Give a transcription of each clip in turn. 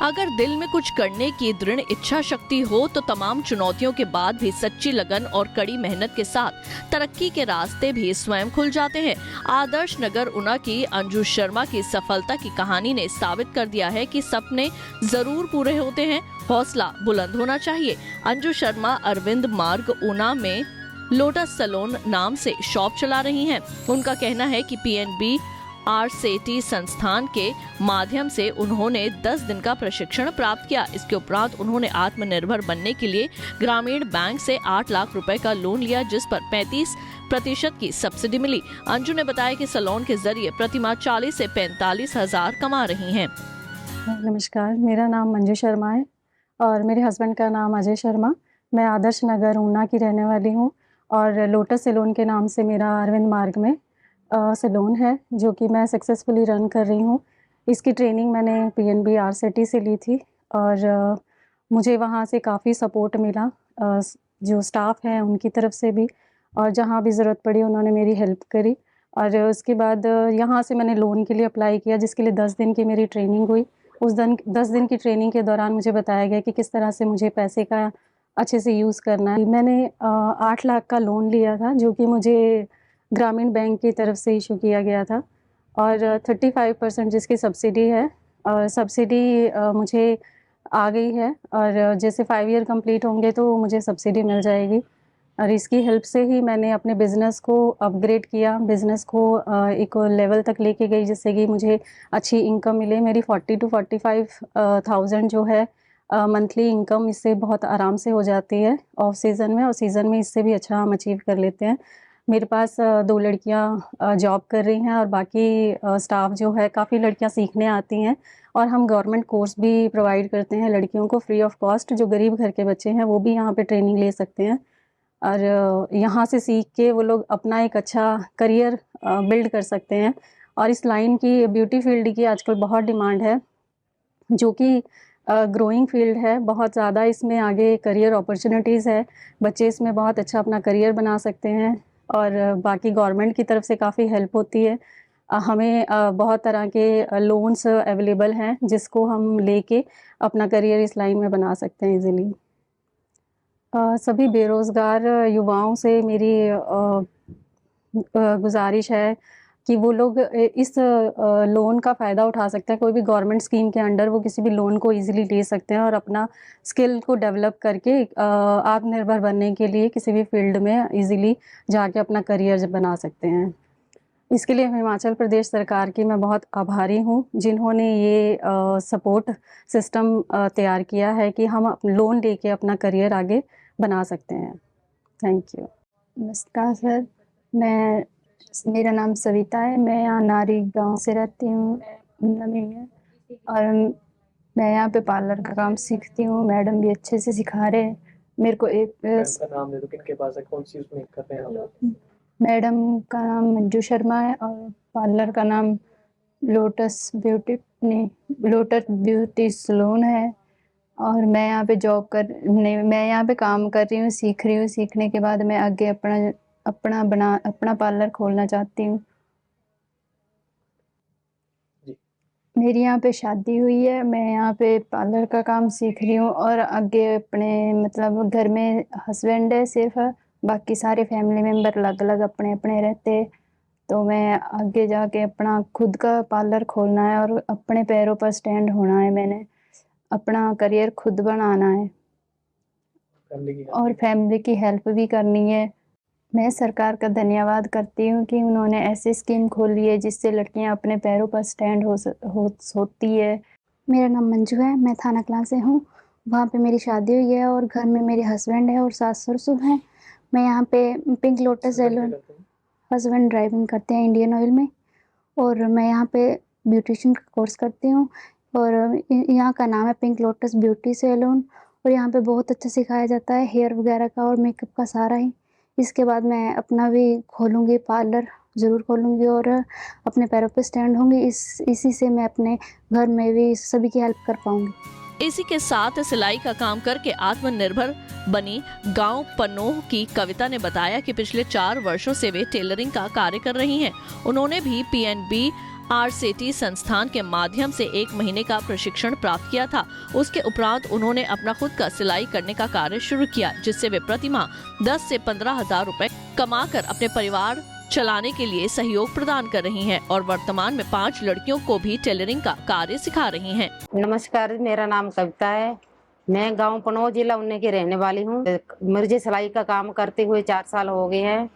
अगर दिल में कुछ करने की दृढ़ इच्छा शक्ति हो तो तमाम चुनौतियों के बाद भी सच्ची लगन और कड़ी मेहनत के साथ तरक्की के रास्ते भी स्वयं खुल जाते हैं। आदर्श नगर ऊना की अंजू शर्मा की सफलता की कहानी ने साबित कर दिया है कि सपने जरूर पूरे होते हैं, हौसला बुलंद होना चाहिए। अंजू शर्मा अरविंद मार्ग ऊना में लोटस सैलून नाम से शॉप चला रही हैं। उनका कहना है कि PNB RCT संस्थान के माध्यम से उन्होंने 10 दिन का प्रशिक्षण प्राप्त किया। इसके उपरांत उन्होंने आत्मनिर्भर बनने के लिए ग्रामीण बैंक से 8 लाख रुपए का लोन लिया, जिस पर 35% की सब्सिडी मिली। अंजू ने बताया कि सैलून के जरिए प्रतिमाह 40 से 45 हजार कमा रही हैं। नमस्कार, मेरा नाम मंजू शर्मा है और मेरे हस्बैंड का नाम अजय शर्मा। मैं आदर्श नगर ऊना की रहने वाली हूँ और लोटस सैलून के नाम से मेरा अरविंद मार्ग में सैलून है, जो कि मैं सक्सेसफुली रन कर रही हूँ। इसकी ट्रेनिंग मैंने PNB RCT से ली थी और मुझे वहाँ से काफ़ी सपोर्ट मिला, जो स्टाफ है उनकी तरफ से भी, और जहाँ भी ज़रूरत पड़ी उन्होंने मेरी हेल्प करी। और उसके बाद यहाँ से मैंने लोन के लिए अप्लाई किया, जिसके लिए 10 दिन की मेरी ट्रेनिंग हुई। उस 10 दिन की ट्रेनिंग के दौरान मुझे बताया गया कि किस तरह से मुझे पैसे का अच्छे से यूज़ करना है। मैंने 8 लाख का लोन लिया था, जो कि मुझे ग्रामीण बैंक की तरफ से इशू किया गया था, और 35% जिसकी सब्सिडी है, और सब्सिडी मुझे आ गई है, और जैसे 5 ईयर कंप्लीट होंगे तो मुझे सब्सिडी मिल जाएगी। और इसकी हेल्प से ही मैंने अपने बिज़नेस को अपग्रेड किया, बिज़नेस को एक लेवल तक लेके गई, जिससे कि मुझे अच्छी इनकम मिले। मेरी 40 to 45,000 जो है मंथली इनकम इससे बहुत आराम से हो जाती है ऑफ सीज़न में, और सीज़न में इससे भी अच्छा हम अचीव कर लेते हैं। मेरे पास 2 लड़कियां जॉब कर रही हैं और बाकी स्टाफ जो है, काफ़ी लड़कियां सीखने आती हैं, और हम गवर्नमेंट कोर्स भी प्रोवाइड करते हैं लड़कियों को फ्री ऑफ कॉस्ट। जो गरीब घर के बच्चे हैं वो भी यहाँ पे ट्रेनिंग ले सकते हैं, और यहाँ से सीख के वो लोग अपना एक अच्छा करियर बिल्ड कर सकते हैं। और इस लाइन की, ब्यूटी फील्ड की आजकल बहुत डिमांड है, जो कि ग्रोइंग फील्ड है। बहुत ज़्यादा इसमें आगे करियर अपॉर्चुनिटीज़ है, बच्चे इसमें बहुत अच्छा अपना करियर बना सकते हैं, और बाकी गवर्नमेंट की तरफ से काफ़ी हेल्प होती है। हमें बहुत तरह के लोन्स अवेलेबल हैं, जिसको हम लेके अपना करियर इस लाइन में बना सकते हैं इजीली। सभी बेरोज़गार युवाओं से मेरी गुज़ारिश है कि वो लोग इस लोन का फ़ायदा उठा सकते हैं। कोई भी गवर्नमेंट स्कीम के अंडर वो किसी भी लोन को इजीली ले सकते हैं, और अपना स्किल को डेवलप करके आत्मनिर्भर बनने के लिए किसी भी फील्ड में इजीली जाके अपना करियर बना सकते हैं। इसके लिए हिमाचल प्रदेश सरकार की मैं बहुत आभारी हूँ, जिन्होंने ये सपोर्ट सिस्टम तैयार किया है कि हम लोन लेके अपना करियर आगे बना सकते हैं। Thank you. नमस्कार सर, मेरा नाम सविता है। मैं यहाँ नारी गांव से रहती हूँ नवी में, और मैं यहाँ पे पार्लर का काम सीखती हूँ। मैडम भी अच्छे से सिखा रहे हैं मेरे को। एक का नाम दे दो, किनके पास है, कौन सी उसमें कर रहे हैं आप? मैडम का नाम मंजू शर्मा है, और पार्लर का नाम लोटस ब्यूटी सैलून है। और मैं यहाँ पे मैं यहाँ पे काम कर रही हूँ, सीख रही हूँ। सीखने के बाद मैं आगे अपना पार्लर खोलना चाहती हूँ। मेरी यहाँ पे शादी हुई है, मैं यहाँ पे पार्लर का काम सीख रही हूँ, और आगे अपने मतलब घर में हस्बैंड है सिर्फ, बाकी सारे फैमिली मेम्बर अलग अलग अपने अपने रहते। तो मैं आगे जाके अपना खुद का पार्लर खोलना है और अपने पैरों पर स्टैंड होना है। मैंने अपना करियर खुद बनाना है, और फैमिली की हेल्प भी करनी है। मैं सरकार का धन्यवाद करती हूँ कि उन्होंने ऐसी स्कीम खोली है जिससे लड़कियाँ अपने पैरों पर स्टैंड होती है। मेरा नाम मंजू है, मैं थाना कलां से हूँ। वहाँ पे मेरी शादी हुई है और घर में मेरे हस्बैंड है और सास ससुर हैं। मैं यहाँ पे pink lotus salon, husband driving करते हैं इंडियन ऑयल में, और मैं यहाँ पे ब्यूटिशियन का कोर्स करती हूँ, और यहाँ का नाम है पिंक लोटस ब्यूटी सैलून। और यहाँ पे बहुत अच्छा सिखाया जाता है हेयर वगैरह का और मेकअप का सारा ही। इसके बाद मैं अपना भी खोलूँगी, पार्लर ज़रूर खोलूँगी और अपने पैरों पे स्टैंड होंगी। इसी से मैं अपने घर में भी सभी की हेल्प कर पाऊँगी। इसी के साथ सिलाई का काम करके आत्मनिर्भर बनी गांव पनोह की कविता ने बताया कि पिछले 4 वर्षों से वे टेलरिंग का कार्य कर रही हैं। उन्होंने भी PNB आरसेटी संस्थान के माध्यम से 1 महीने का प्रशिक्षण प्राप्त किया था। उसके उपरांत उन्होंने अपना खुद का सिलाई करने का कार्य शुरू किया, जिससे वे प्रतिमाह 10 से 15 हजार रुपए कमाकर अपने परिवार चलाने के लिए सहयोग प्रदान कर रही हैं और वर्तमान में 5 लड़कियों को भी टेलरिंग का कार्य सिखा रही हैं। नमस्कार, मेरा नाम कविता है। मैं गांव पनोह, जिला उन्ने की रहने वाली हूँ। मुझे सिलाई का काम करते हुए 4 साल हो गए हैं।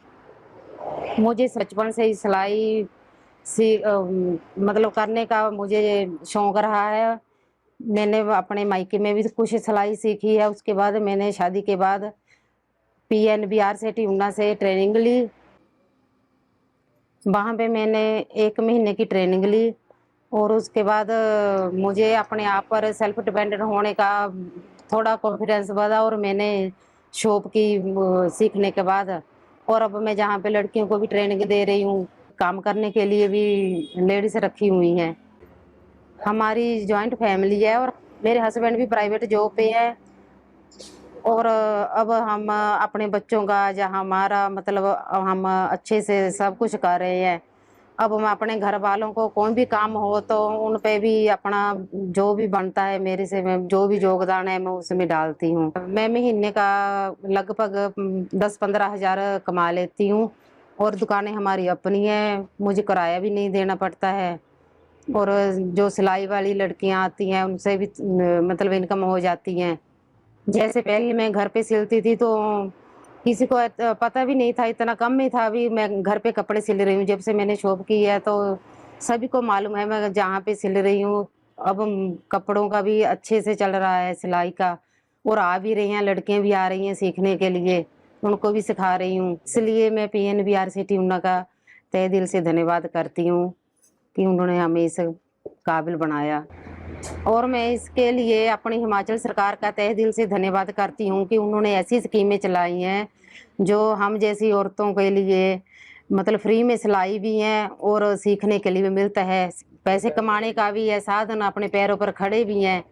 मुझे बचपन से ही सिलाई मतलब करने का मुझे शौक रहा है। मैंने अपने मायके में भी कुछ सिलाई सीखी है। उसके बाद मैंने शादी के बाद PNB आरसेटी ऊना से ट्रेनिंग ली। वहाँ पे मैंने 1 महीने की ट्रेनिंग ली और उसके बाद मुझे अपने आप पर सेल्फ डिपेंडेंट होने का थोड़ा कॉन्फिडेंस बढ़ा और मैंने शॉप की सीखने के बाद और अब मैं जहाँ पे लड़कियों को भी ट्रेनिंग दे रही हूँ, काम करने के लिए भी लेडीज रखी हुई हैं। हमारी जॉइंट फैमिली है और मेरे हस्बैंड भी प्राइवेट जॉब पे है और अब हम अपने बच्चों का जहाँ हमारा मतलब हम अच्छे से सब कुछ कर रहे हैं। अब मैं अपने घर वालों को कोई भी काम हो तो उन पे भी अपना जो भी बनता है मेरे से, मैं जो भी योगदान है मैं उसमें डालती हूँ। मैं महीने का लगभग 10-15 हजार कमा लेती हूँ और दुकानें हमारी अपनी है, मुझे किराया भी नहीं देना पड़ता है और जो सिलाई वाली लड़कियाँ आती हैं उनसे भी मतलब इनकम हो जाती हैं। जैसे पहले मैं घर पे सिलती थी तो किसी को पता भी नहीं था, इतना कम में था। अभी मैं घर पे कपड़े सिल रही हूँ, जब से मैंने शॉप की है तो सभी को मालूम है मैं जहाँ पे सिल रही हूँ। अब कपड़ों का भी अच्छे से चल रहा है सिलाई का और आ भी रही हैं, लड़कियाँ भी आ रही हैं सीखने के लिए, उनको भी सिखा रही हूँ। इसलिए मैं PNB आरसेटी ऊना का तहे दिल से धन्यवाद करती हूँ कि उन्होंने हमें इस काबिल बनाया और मैं इसके लिए अपनी हिमाचल सरकार का तहे दिल से धन्यवाद करती हूँ कि उन्होंने ऐसी स्कीमें चलाई हैं जो हम जैसी औरतों के लिए मतलब फ्री में सिलाई भी है और सीखने के लिए भी मिलता है, पैसे कमाने का भी है साधन, अपने पैरों पर खड़े भी हैं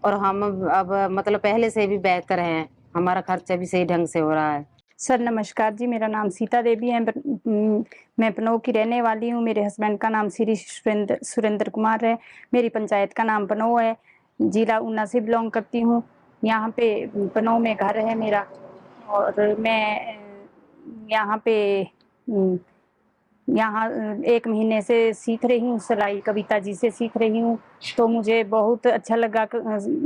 और हम अब मतलब पहले से भी बेहतर हैं, हमारा खर्चा भी सही ढंग से हो रहा है। सर नमस्कार जी, मेरा नाम सीता देवी है। मैं पनोह की रहने वाली हूँ। मेरे हस्बैंड का नाम श्री सुरेंद्र कुमार है। मेरी पंचायत का नाम पनोह है, जिला ऊना से बिलोंग करती हूँ। यहाँ पे पनोह में घर है मेरा और मैं यहाँ 1 महीने से सीख रही हूँ सिलाई, कविता जी से सीख रही हूँ। तो मुझे बहुत अच्छा लगा।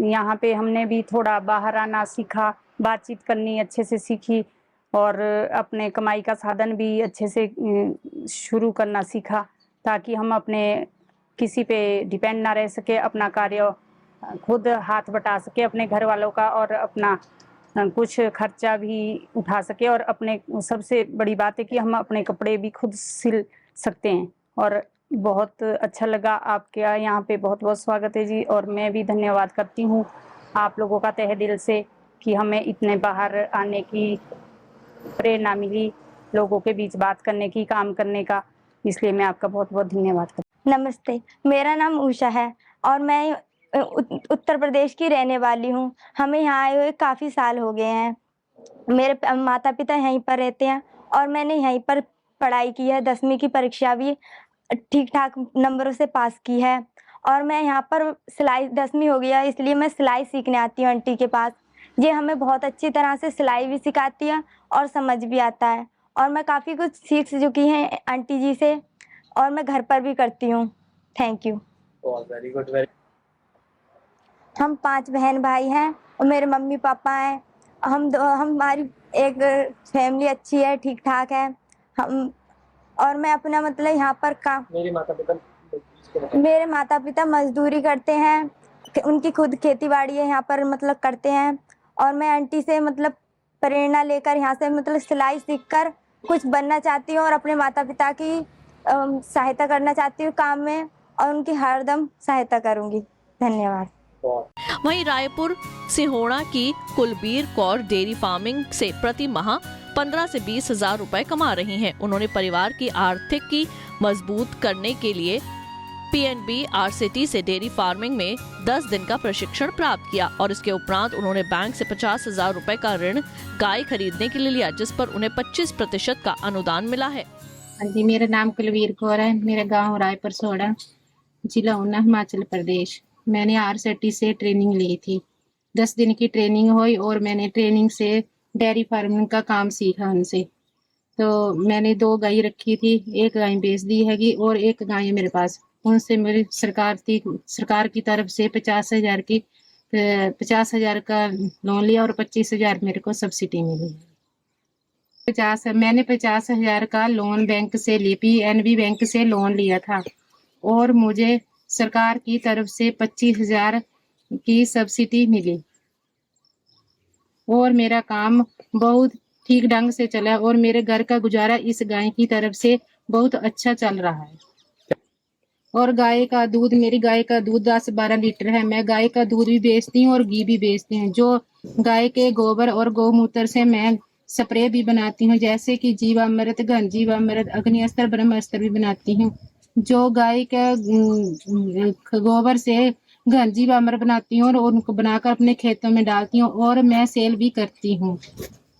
यहाँ पे हमने भी थोड़ा बाहर आना सीखा, बातचीत करनी अच्छे से सीखी और अपने कमाई का साधन भी अच्छे से शुरू करना सीखा ताकि हम अपने किसी पे डिपेंड ना रह सके, अपना कार्य खुद हाथ बटा सके अपने घर वालों का और अपना कुछ खर्चा भी उठा सके और अपने सबसे बड़ी बात है कि हम अपने कपड़े भी खुद सिल सकते हैं। और बहुत अच्छा लगा, आपके यहाँ पे बहुत बहुत स्वागत है जी। और मैं भी धन्यवाद करती हूँ आप लोगों का तहे दिल से कि हमें इतने बाहर आने की प्रेरणा मिली, लोगों के बीच बात करने की, काम करने का, इसलिए मैं आपका बहुत बहुत धन्यवाद करती हूँ। नमस्ते, मेरा नाम उषा है और मैं उत्तर प्रदेश की रहने वाली हूँ। हमें यहाँ आए हुए काफ़ी साल हो गए हैं। मेरे माता पिता यहीं पर रहते हैं और मैंने यहीं पर पढ़ाई की है। 10वीं की परीक्षा भी ठीक ठाक नंबरों से पास की है और मैं यहाँ पर सिलाई 10वीं हो गया, इसलिए मैं सिलाई सीखने आती हूँ आंटी के पास। ये हमें बहुत अच्छी तरह से सिलाई भी सिखाती है और समझ भी आता है और मैं काफ़ी कुछ सीख चुकी हैं आंटी जी से और मैं घर पर भी करती हूँ। Thank you. Very good. हम 5 बहन भाई हैं और मेरे मम्मी पापा हैं। हमारी एक फैमिली अच्छी है, ठीक ठाक है। हम और मैं अपना मतलब यहाँ पर काम, मेरे माता पिता मजदूरी करते हैं, उनकी खुद खेती बाड़ी है, यहाँ पर मतलब करते हैं और मैं आंटी से मतलब प्रेरणा लेकर यहाँ से मतलब सिलाई सीखकर कुछ बनना चाहती हूँ और अपने माता पिता की सहायता करना चाहती हूँ काम में और उनकी हरदम सहायता करूँगी। धन्यवाद। वहीं रायपुर सिहोड़ा की कुलबीर कौर डेयरी फार्मिंग से प्रति माह 15 से 20 हजार रुपए कमा रही हैं। उन्होंने परिवार की आर्थिकी मजबूत करने के लिए PNB आरसेटी से डेयरी फार्मिंग में 10 दिन का प्रशिक्षण प्राप्त किया और इसके उपरांत उन्होंने बैंक से 50 हजार रुपए का ऋण गाय खरीदने के लिए लिया, जिस पर उन्हें 25% का अनुदान मिला है। हाँ जी, मेरा नाम कुलवीर कौर है। मेरा गांव रायपुर सोड़ा, जिला ऊना, हिमाचल प्रदेश। मैंने आरसेटी से ट्रेनिंग ली थी। 10 दिन की ट्रेनिंग हुई और मैंने ट्रेनिंग से डेयरी फार्मिंग का काम सीखा उनसे। तो मैंने 2 गाय रखी थी, एक गाय बेच दी हैगी और एक गाय है मेरे पास। उनसे मेरी सरकार की तरफ से 50,000 का लोन लिया और 25,000 मेरे को सब्सिडी मिली। मैंने 50,000 का लोन बैंक से ली, PNB बैंक से लोन लिया था और मुझे सरकार की तरफ से 25,000 की सब्सिडी मिली और मेरा काम बहुत ठीक ढंग से चला और मेरे घर का गुजारा इस गाय की तरफ से बहुत अच्छा चल रहा है। और मेरी गाय का दूध 10-12 लीटर है। मैं गाय का दूध भी बेचती हूँ और घी भी बेचती हूँ। जो गाय के गोबर और गौमूत्र से मैं स्प्रे भी बनाती हूँ, जैसे कि जीवामृत, घन जीवामृत, अग्नि अस्त्र, ब्रह्म अस्त्र भी बनाती हूँ। जो गाय के गोबर से घन जीवामृत बनाती हूँ और उनको बनाकर अपने खेतों में डालती हूँ और मैं सेल भी करती हूँ।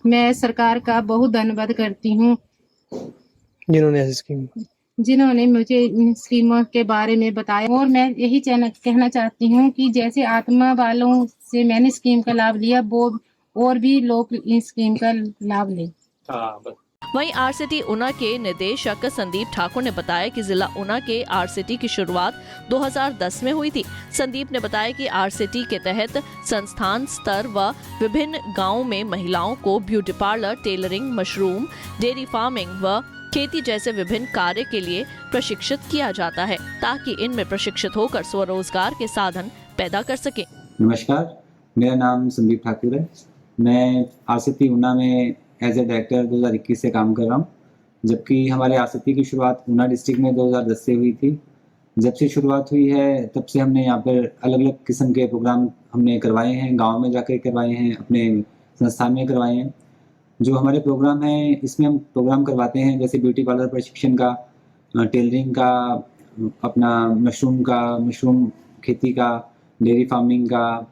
मैं सरकार का बहुत धन्यवाद करती हूँ जिन्होंने मुझे इन स्कीमों के बारे में बताया। और मैं यही कहना चाहती हूँ कि जैसे आत्मा वालों से मैंने स्कीम का लाभ लिया, वो और भी लोग इस स्कीम का लाभ लें। वहीं आरसीटी ऊना के निदेशक संदीप ठाकुर ने बताया कि जिला ऊना के आरसीटी की शुरुआत 2010 में हुई थी। संदीप ने बताया कि आरसीटी के तहत संस्थान स्तर व विभिन्न गांवों में महिलाओं को beauty parlour, tailoring, mushroom, dairy farming व खेती जैसे विभिन्न कार्य के लिए प्रशिक्षित किया जाता है, ताकि इनमें प्रशिक्षित होकर स्वरोजगार के साधन पैदा कर सके। नमस्कार, मेरा नाम संदीप ठाकुर है। मैं आरसीटी ऊना में एज ए डायरेक्टर 2021 से काम कर रहा हूँ, जबकि हमारे आरसीटी की शुरुआत ऊना डिस्ट्रिक्ट में 2010 से हुई थी। जब से शुरुआत हुई है तब से हमने यहाँ पर अलग अलग किस्म के प्रोग्राम हमने करवाए हैं, गाँव में जाकर करवाए हैं, अपने संस्थान में करवाए हैं। जो हमारे प्रोग्राम हैं इसमें हम प्रोग्राम करवाते हैं जैसे ब्यूटी पार्लर प्रशिक्षण का, टेलरिंग का, अपना मशरूम खेती का, डेयरी फार्मिंग का।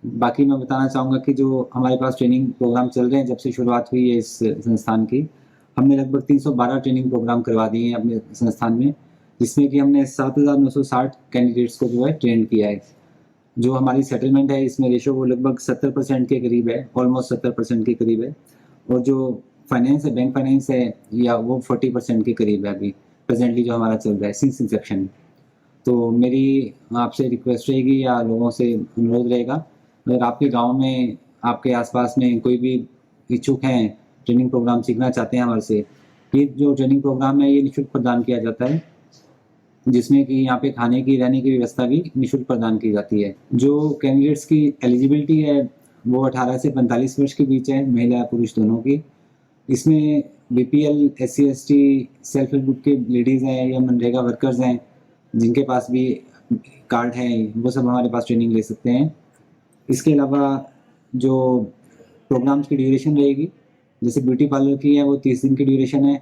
बाकी मैं बताना चाहूँगा कि जो हमारे पास ट्रेनिंग प्रोग्राम चल रहे हैं जब से शुरुआत हुई है इस संस्थान की, हमने लगभग 312 ट्रेनिंग प्रोग्राम करवा दिए हैं अपने संस्थान में, जिसमें कि हमने 7,960 कैंडिडेट्स को जो है ट्रेन किया है। जो हमारी सेटलमेंट है इसमें रेशो वो लगभग 70% के करीब है, ऑलमोस्ट 70% के करीब है। और जो फाइनेंस है, बैंक फाइनेंस है, या वो 40% के करीब है अभी प्रेजेंटली जो हमारा चल रहा है सिंस इंसेप्शन। तो मेरी आपसे रिक्वेस्ट रहेगी या लोगों से अनुरोध रहेगा, अगर आपके गांव में, आपके आसपास में कोई भी इच्छुक हैं, ट्रेनिंग प्रोग्राम सीखना चाहते हैं हमारे से, ये जो ट्रेनिंग प्रोग्राम है ये निःशुल्क प्रदान किया जाता है, जिसमें कि यहाँ पे खाने की, रहने की व्यवस्था भी निःशुल्क प्रदान की जाती है। जो कैंडिडेट्स की एलिजिबिलिटी है वो 18 से 45 वर्ष के बीच है, महिला पुरुष दोनों की। इसमें BPL, SC ST, self help group के लेडीज़ हैं या मनरेगा वर्कर्स हैं जिनके पास भी कार्ड है, वो सब हमारे पास ट्रेनिंग ले सकते हैं। इसके अलावा जो प्रोग्राम्स की ड्यूरेशन रहेगी, जैसे ब्यूटी पार्लर की है वो 30 दिन की ड्यूरेशन है,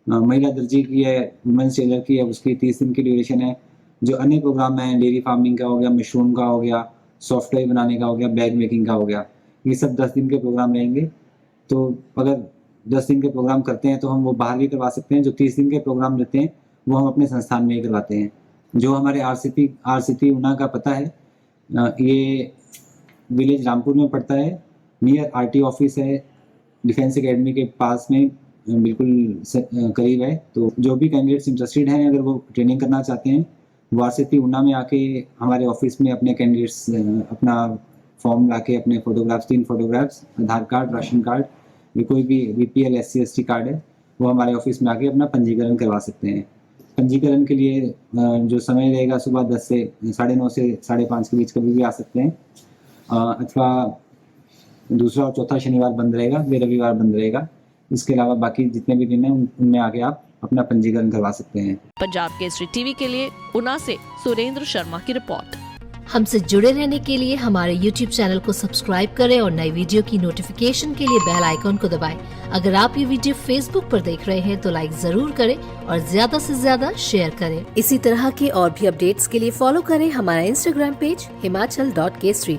महिला दर्जी की है, वुमेंस टेलर की है, उसकी 30 दिन की ड्यूरेशन है। जो अन्य प्रोग्राम हैं, डेयरी फार्मिंग का हो गया, मशरूम का हो गया, सॉफ्टवेयर बनाने का हो गया, बैग मेकिंग का हो गया, ये सब 10 दिन के प्रोग्राम रहेंगे। तो अगर 10 दिन के प्रोग्राम करते हैं तो हम वो बाहर भी करवा सकते हैं। जो 30 दिन के प्रोग्राम रहते हैं वो हम अपने संस्थान में ही करवाते हैं। जो हमारे आरसीटी ऊना का पता है, ये विलेज रामपुर में पड़ता है, नियर RT ऑफिस है, डिफेंस एकेडमी के पास में बिल्कुल करीब है। तो जो भी कैंडिडेट्स इंटरेस्टेड हैं, अगर वो ट्रेनिंग करना चाहते हैं, वो आरसीटी ऊना में आके हमारे ऑफिस में अपने कैंडिडेट्स अपना फॉर्म लाके अपने फोटोग्राफ्स, 3 फोटोग्राफ्स, आधार कार्ड, राशन कार्ड, ये कोई भी BPL, SC ST कार्ड है, वो हमारे ऑफिस में आके अपना पंजीकरण करवा सकते हैं। पंजीकरण के लिए जो समय रहेगा सुबह 10 से 9:30 से 5:30 के बीच कभी भी आ सकते हैं, अथवा दूसरा और चौथा शनिवार बंद रहेगा, वे रविवार बंद रहेगा। इसके अलावा बाकी जितने भी दिन हैं उनमें आके आप अपना पंजीकरण करवा सकते हैं। पंजाब केसरी टीवी के लिए ऊना से सुरेंद्र शर्मा की रिपोर्ट। हमसे जुड़े रहने के लिए हमारे YouTube चैनल को सब्सक्राइब करें और नई वीडियो की नोटिफिकेशन के लिए बेल आइकॉन को दबाएं। अगर आप ये वीडियो Facebook पर देख रहे हैं तो लाइक जरूर करें और ज्यादा से ज्यादा शेयर करें। इसी तरह के और भी अपडेट्स के लिए फॉलो करें हमारा Instagram पेज himachal.kesri।